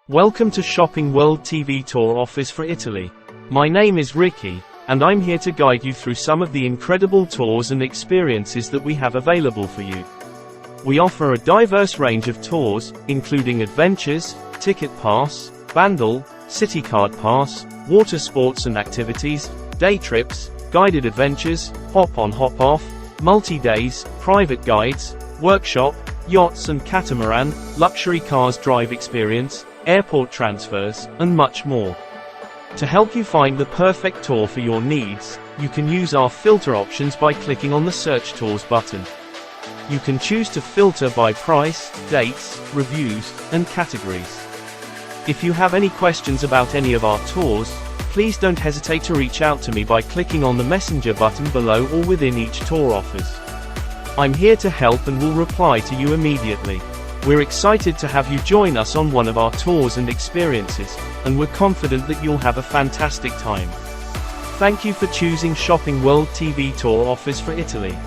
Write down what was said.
Welcome to Shopping World TV Tour Office for Italy. My name is Ricky, and I'm here to guide you through some of the incredible tours and experiences that we have available for you. We offer a diverse range of tours, including adventures, ticket pass, bundle, city card pass, water sports and activities, day trips, guided adventures, hop-on hop-off, multi-days, private guides, workshop, yachts and catamaran, luxury cars drive experience, airport transfers, and much more. To help you find the perfect tour for your needs, you can use our filter options by clicking on the Search Tours button. You can choose to filter by price, dates, reviews, and categories. If you have any questions about any of our tours, please don't hesitate to reach out to me by clicking on the Messenger button below or within each tour office. I'm here to help and will reply to you immediately. We're excited to have you join us on one of our tours and experiences, and we're confident that you'll have a fantastic time. Thank you for choosing Shopping World TV Tour Office for Italy.